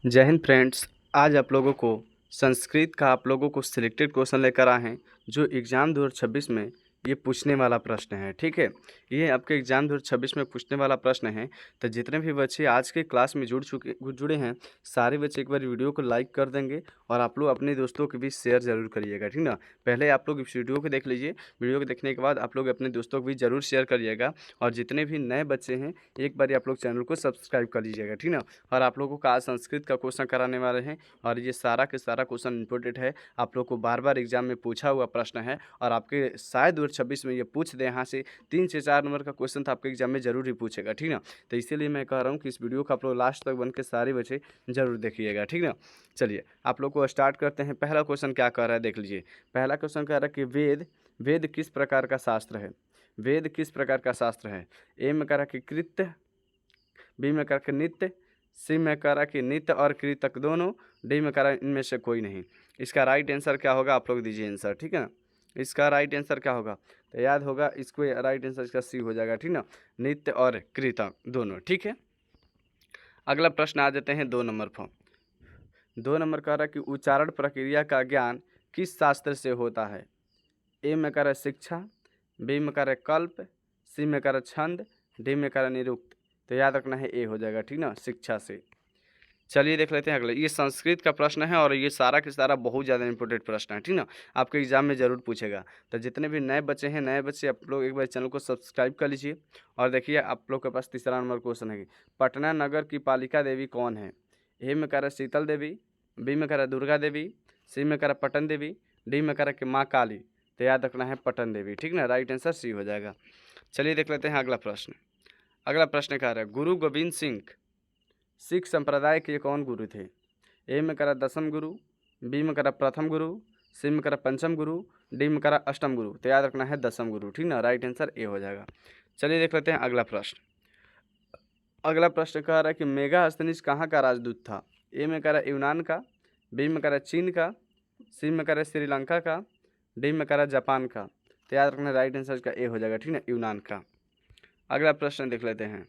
जय हिंद फ्रेंड्स। आज आप लोगों को संस्कृत का आप लोगों को सिलेक्टेड क्वेश्चन लेकर आए हैं जो एग्ज़ाम 2026 में ये पूछने वाला प्रश्न है। ठीक है, ये आपके एग्ज़ाम 2026 में पूछने वाला प्रश्न है। तो जितने भी बच्चे आज के क्लास में जुड़े हैं, सारे बच्चे एक बार वीडियो को लाइक कर देंगे और आप लोग अपने दोस्तों के बीच शेयर ज़रूर करिएगा। ठीक ना, पहले आप लोग इस वीडियो को देख लीजिए। वीडियो को देखने के बाद आप लोग अपने दोस्तों को भी ज़रूर शेयर करिएगा और जितने भी नए बच्चे हैं एक बार आप लोग चैनल को सब्सक्राइब कर लीजिएगा। ठीक ना, और आप लोगों का आज संस्कृत का क्वेश्चन कराने वाले हैं और ये सारा के सारा क्वेश्चन इंपॉर्टेंट है। आप लोग को बार बार एग्जाम में पूछा हुआ प्रश्न है और आपके शायद 2026 में ये पूछ दे। यहाँ से 3 से 4 नंबर का क्वेश्चन था, आपके एग्जाम में जरूर ही पूछेगा। ठीक ना, तो इसीलिए मैं कह रहा हूँ कि इस वीडियो को आप लोग लास्ट तक बन के सारे बच्चे जरूर देखिएगा। ठीक ना, चलिए आप लोग को स्टार्ट करते हैं। पहला क्वेश्चन क्या कह रहा है देख लीजिए। पहला क्वेश्चन कह रहा है कि वेद किस प्रकार का शास्त्र है। वेद किस प्रकार का शास्त्र है। ए में कह रहा कि कृत्य, बी में कह रहा कि नित्य, सी में कह रहा कि नित्य और कृतक दोनों, डी में कह रहा इनमें से कोई नहीं। इसका राइट आंसर क्या होगा, आप लोग दीजिए आंसर। ठीक है ना, इसका राइट आंसर क्या होगा तो याद होगा इसको, राइट आंसर इसका सी हो जाएगा। ठीक ना, नित्य और कृतक दोनों। ठीक है, अगला प्रश्न आ जाते हैं 2 नंबर पर। 2 नंबर कह रहा कि उच्चारण प्रक्रिया का ज्ञान किस शास्त्र से होता है। ए में कह रहा शिक्षा, बी में कह रहा कल्प, सी में कह रहा छंद, डी में कह रहा निरुक्त। तो याद रखना है ए हो जाएगा। ठीक ना, शिक्षा से। चलिए देख लेते हैं अगला। ये संस्कृत का प्रश्न है और ये सारा के सारा बहुत ज़्यादा इंपॉर्टेंट प्रश्न है। ठीक ना, आपके एग्जाम में ज़रूर पूछेगा। तो जितने भी नए बच्चे हैं, नए बच्चे आप लोग एक बार चैनल को सब्सक्राइब कर लीजिए। और देखिए आप लोग के पास तीसरा नंबर क्वेश्चन है, पटना नगर की पालिका देवी कौन है। ए में कह रहा शीतल देवी, बी में कह रहा दुर्गा देवी, सी में कह रहा पटन देवी, डी में कह रहा कि माँ काली। तो याद रखना है पटन देवी। ठीक ना, राइट आंसर सी हो जाएगा। चलिए देख लेते हैं अगला प्रश्न। अगला प्रश्न कह रहा है गुरु गोविंद सिंह सिख संप्रदाय के कौन गुरु थे। ए में करा दसम गुरु, बी में करा प्रथम गुरु, सी में करा पंचम गुरु, डी में करा अष्टम गुरु। तो याद रखना है दसम गुरु। ठीक ना, राइट आंसर ए हो जाएगा। चलिए देख लेते हैं अगला प्रश्न। अगला प्रश्न कह रहा है कि मेगास्थनीज कहाँ का राजदूत था। ए में करा यूनान का, बी में करा चीन का, सी में करा श्रीलंका का, डी में करा जापान का। तो याद रखना राइट आंसर इसका ए हो जाएगा। ठीक ना, यूनान का। अगला प्रश्न देख लेते हैं।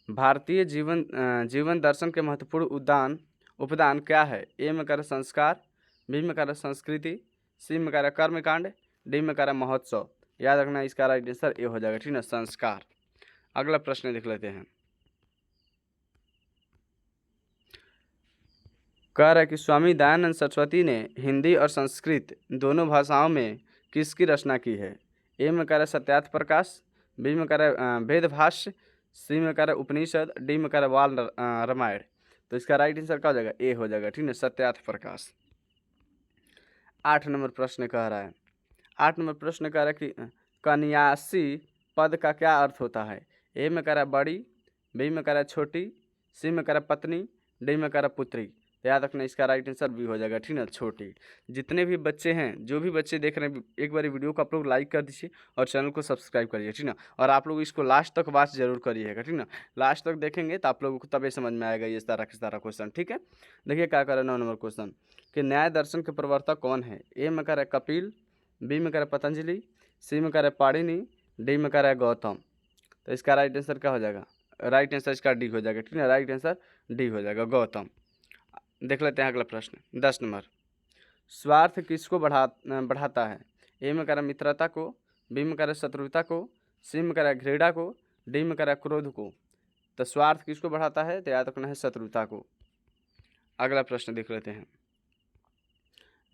भारतीय जीवन दर्शन के महत्वपूर्ण उपदान क्या है। ए में करा संस्कार, बी में करा संस्कृति, सी में करा कर्मकांड, डी में करा महोत्सव। याद रखना इसका राइट आंसर ए हो जाएगा। ठीक ना, संस्कार। अगला प्रश्न देख लेते हैं। कह रहा है कि स्वामी दयानंद सरस्वती ने हिंदी और संस्कृत दोनों भाषाओं में किसकी रचना की है। ए में कह रहा सत्यार्थ प्रकाश, बी में कह रहा वेद भाष्य, सी में कह रहा उपनिषद, डी में कह रहा वाल रामायण। तो इसका राइट आंसर क्या हो जाएगा, ए हो जाएगा। ठीक है, सत्यार्थ प्रकाश। 8 नंबर प्रश्न कह रहा है। 8 नंबर प्रश्न कह रहा है कि कन्यासी पद का क्या अर्थ होता है। ए में कह रहा बड़ी, बी में कह रहा छोटी, सी में कह रहा पत्नी, डी में कह रहा पुत्री। याद रखना इसका राइट आंसर भी हो जाएगा। ठीक ना, छोटी। जितने भी बच्चे हैं, जो भी बच्चे देख रहे हैं, एक बार वीडियो को आप लोग लाइक कर दीजिए और चैनल को सब्सक्राइब करिए। ठीक ना, और आप लोग इसको लास्ट तक वॉच जरूर करिएगा। ठीक ना, लास्ट तक देखेंगे तो आप लोगों को तभी समझ में आएगा ये सारा का सारा क्वेश्चन। ठीक है, देखिए क्या कर रहा है 9 नंबर क्वेश्चन कि न्याय दर्शन के प्रवर्तक कौन है। ए में कह रहा है कपिल, बी में कह रहा है पतंजलि, सी में कह रहा है पाणिनि, डी में कह रहा है गौतम। तो इसका राइट आंसर क्या हो जाएगा, राइट आंसर इसका डी हो जाएगा। ठीक है, राइट आंसर डी हो जाएगा, गौतम। देख लेते हैं अगला प्रश्न 10 नंबर। स्वार्थ किसको बढ़ाता है। ए में कह रहा मित्रता को, बी में कह रहा शत्रुता को, सी में कह रहा घृणा को, डी में कह रहा क्रोध को। तो स्वार्थ किसको बढ़ाता है, तो याद रखना है शत्रुता को। अगला प्रश्न देख लेते हैं।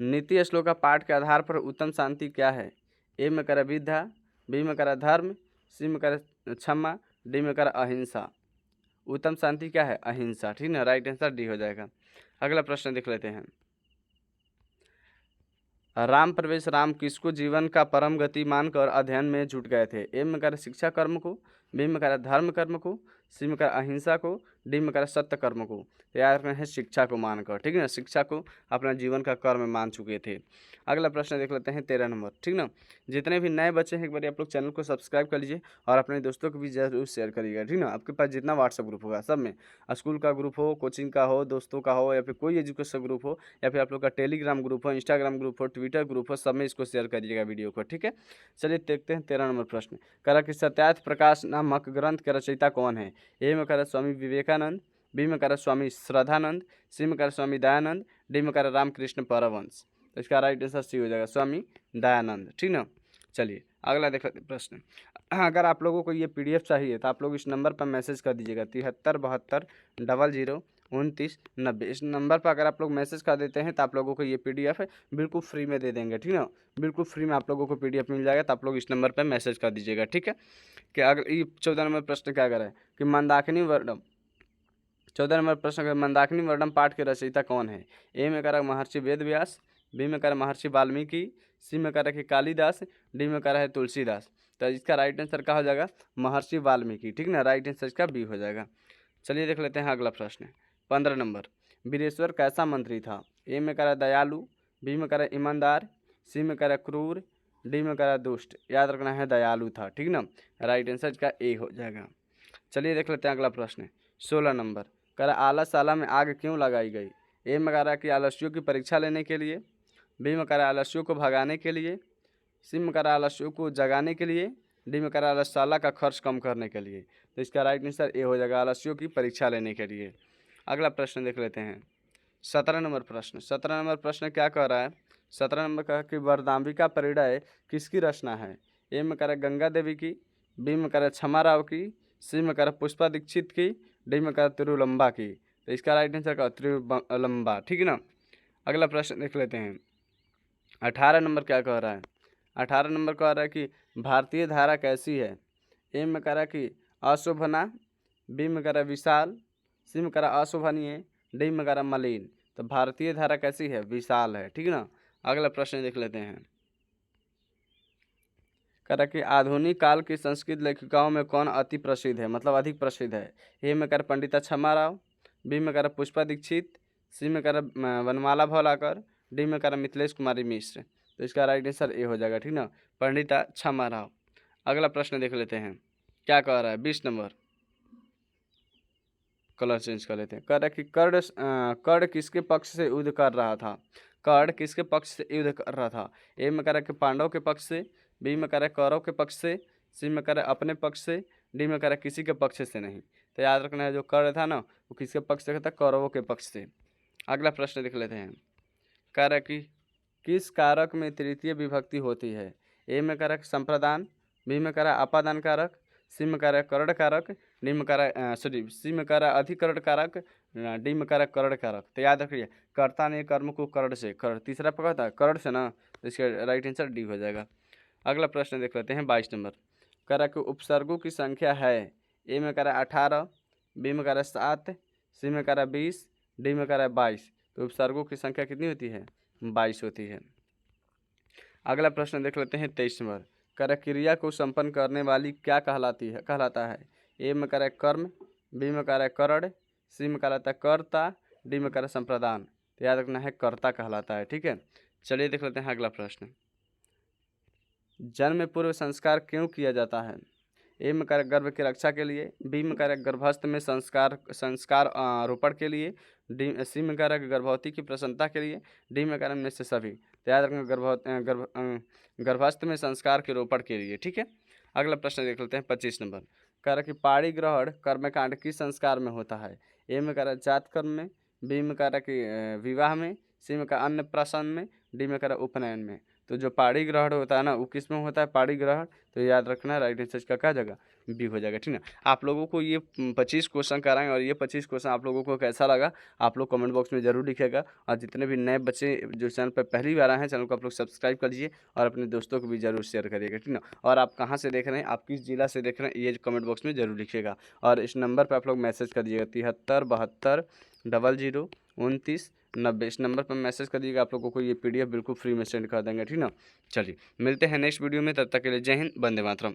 नीति श्लोक का पाठ के आधार पर उत्तम शांति क्या है। ए में कह रहा विद्या, बी में कह रहा धर्म, सी में कह रहा क्षमा, डी में कह रहा अहिंसा। उत्तम शांति क्या है, अहिंसा। ठीक है, राइट आंसर डी हो जाएगा। अगला प्रश्न देख लेते हैं। राम प्रवेश राम किसको जीवन का परम गति मानकर अध्ययन में जुट गए थे। ए में कह शिक्षा कर्म को, बी में कह धर्म कर्म को, सी में कह अहिंसा को, डी में कह सत्य कर्म को। तो याद रखना है शिक्षा को मानकर। ठीक है ना, शिक्षा को अपना जीवन का कर्म मान चुके थे। अगला प्रश्न देख लेते हैं 13 नंबर। ठीक ना, जितने भी नए बच्चे हैं एक बार आप लोग चैनल को सब्सक्राइब कर लीजिए और अपने दोस्तों को भी जरूर शेयर करिएगा। ठीक ना, आपके पास जितना व्हाट्सएप ग्रुप होगा सब में, स्कूल का ग्रुप हो, कोचिंग का हो, दोस्तों का हो, या फिर कोई एजुकेशन ग्रुप हो, या फिर आप लोग का टेलीग्राम ग्रुप हो, इंस्टाग्राम ग्रुप हो, ट्विटर ग्रुप हो, सब में इसको शेयर करिएगा वीडियो को। ठीक है, चलिए देखते हैं 13 नंबर प्रश्न। कह रहा कि सत्यार्थ प्रकाश नामक ग्रंथ के रचयिता कौन है। ए में कह रहा स्वामी विवेकानंद, बी में करें स्वामी श्रद्धानंद, सी में करें स्वामी दयानंद, डी में करें रामकृष्ण परमहंस। तो इसका राइट आंसर सी हो जाएगा, स्वामी दयानंद। ठीक ना। चलिए अगला देख लेते हैं प्रश्न। अगर आप लोगों को ये PDF चाहिए तो आप लोग इस नंबर पर मैसेज कर दीजिएगा 7372002990। इस नंबर पर अगर आप लोग मैसेज कर देते हैं तो आप लोगों को ये PDF बिल्कुल फ्री में दे देंगे। ठीक ना, बिल्कुल फ्री में आप लोगों को PDF मिल जाएगा। तो आप लोग इस नंबर पर मैसेज कर दीजिएगा। ठीक है। कि अगर ये 14 नंबर प्रश्न क्या करें कि मंदाकिनी वर्णम, 14 नंबर प्रश्न मंदाकिनी वर्णम पाठ के रचयिता कौन है? ए में करा महर्षि वेद व्यास, बी में करा महर्षि वाल्मीकि, सी में करा कि कालिदास, डी में करा है तुलसीदास। तो इसका राइट आंसर क्या हो जाएगा? महर्षि वाल्मीकि। ठीक ना, राइट आंसर इसका बी हो जाएगा। चलिए देख लेते हैं अगला प्रश्न। 15 नंबर, वीरेश्वर कैसा मंत्री था? ए में करा दयालु, बी में करा ईमानदार, सी में करा क्रूर, डी में करा दुष्ट। याद रखना है दयालु था। ठीक ना, राइट आंसर इसका ए हो जाएगा। चलिए देख लेते हैं अगला प्रश्न। 16 नंबर, करा आलसशाला में आग क्यों लगाई गई? ए में करा कि आलस्यों की परीक्षा लेने के लिए, बी में करा आलस्यों को भगाने के लिए, सी में करा आलस्यों को जगाने के लिए, डी में करा आलसशाला का खर्च कम करने के लिए। तो इसका राइट आंसर ए हो जाएगा, आलस्यों की परीक्षा लेने के लिए। अगला प्रश्न देख लेते हैं। 17 नंबर प्रश्न। 17 नंबर प्रश्न क्या कह रहा है? 17 नंबर कहा कि वरदाम्बिका परिणय किसकी रचना है? ए में करा गंगा देवी की, बी में करा क्षमा राव की, सी में करा पुष्पा दीक्षित की, डी में करा तिरुलंबा की। तो इसका राइट आंसर का तिरुलंबा। ठीक है ना। अगला प्रश्न देख लेते हैं। 18 नंबर क्या कह रहा है? 18 नंबर कह रहा है कि भारतीय धारा कैसी है? ए में करा कि अशोभना, बी में करा विशाल, सी में करा अशोभनीय, डी में करा मलिन। तो भारतीय धारा कैसी है? विशाल है। ठीक ना। अगला प्रश्न देख लेते हैं। करा कि आधुनिक काल की संस्कृत लेखिकाओं में कौन अति प्रसिद्ध है, मतलब अधिक प्रसिद्ध है? ए में करा पंडिता क्षमा राव, बी में करा पुष्पा दीक्षित, सी में करा वनमाला भौलाकर, डी में करा मिथिलेश कुमारी मिश्र। तो इसका राइट आंसर ए हो जाएगा। ठीक ना, पंडिता क्षमा राव। अगला प्रश्न देख लेते हैं। क्या कह रहा है? 20 नंबर, कलर चेंज कर लेते हैं। कह रहा है कि कर्ण किसके पक्ष से युद्ध कर रहा था? कर्ण किसके पक्ष से युद्ध कर रहा था? ए में कह रहा है कि पांडव के पक्ष से, बी में कह रहा है कौरव के पक्ष से, सी में कह रहा है अपने पक्ष से, डी में कह रहा है किसी के पक्ष से नहीं। तो याद रखना है जो कर्ण था ना वो किसके पक्ष से था? कौरवों के पक्ष से। अगला प्रश्न देख लेते हैं। कह रहा है कि किस कारक में तृतीय विभक्ति होती है? ए में कह रहा है संप्रदान, बी में कह रहा है अपादान कारक, सी में कह रहा है करण कारक, डी में कह रहा है सी में कह रहा है अधिकरण कारक, डी में कह रहा है करण कारक। तो याद रखिए कर्ता ने कर्म को करण से, करण तीसरा पकड़ता है करण से ना, तो इसका राइट आंसर डी हो जाएगा। अगला प्रश्न देख लेते हैं। 22 नंबर, कह रहा है कि उपसर्गों की संख्या है? ए में कह रहा है 18, बी में कह रहा है 7, सी में कह रहा है 20, डी में कह रहा है 22। तो उपसर्गों की संख्या कितनी होती है? 22 होती है। अगला प्रश्न देख लेते हैं। 23 नंबर, कर क्रिया को संपन्न करने वाली क्या कहलाता है? ए में कह रहा है कर्म, बी में कह रहा है करण, सी में कहलाता है कर्ता, डी में कह रहा है संप्रदान। तो याद रखना है कर्ता कहलाता है। ठीक है। चलिए देख लेते हैं अगला प्रश्न। जन्म पूर्व संस्कार क्यों किया जाता है? ए में कह रहा है गर्भ की रक्षा के लिए, बी में कह रहा है गर्भस्थ में संस्कार रोपण के लिए, सी में कह रहा है गर्भवती की प्रसन्नता के लिए, डी में कह रहा है इनमें से सभी। तो याद रखना गर्भस्थ में संस्कार के रोपण के लिए। ठीक है। अगला प्रश्न देख लेते हैं। 25 नंबर, कह रहा है कि पाणी ग्रहण कर्मकांड किस संस्कार में होता है? ए में कह रहा है जात कर्म में, बी में कह रहा है कि विवाह में, सी में कह अन्नप्राशन में, डी में कह रहा है उपनयन में। तो जो पाणी ग्रहण होता है ना वो किस में होता है? पाणी ग्रहण। तो याद रखना राइट आंसर का क्या जगह बी हो जाएगा। ठीक ना। आप लोगों को ये 25 क्वेश्चन कराएंगे और ये 25 क्वेश्चन आप लोगों को कैसा लगा आप लोग कमेंट बॉक्स में ज़रूर लिखिएगा। और जितने भी नए बच्चे जो चैनल पर पहली बार आए हैं चैनल को आप लोग सब्सक्राइब कर लीजिए और अपने दोस्तों को भी ज़रूर शेयर करिएगा। ठीक ना। और आप कहाँ से देख रहे हैं, आप किस जिला से देख रहे हैं, ये कमेंट बॉक्स में ज़रूर लिखिएगा। और इस नंबर पर आप लोग मैसेज कर दीजिएगा 7372002990। इस नंबर पर मैसेज कर दीजिएगा। आप लोगों को ये PDF बिल्कुल फ्री में सेंड कर देंगे। ठीक ना। चलिए मिलते हैं नेक्स्ट वीडियो में, तब तक के लिए जय हिंद, वंदे मातरम।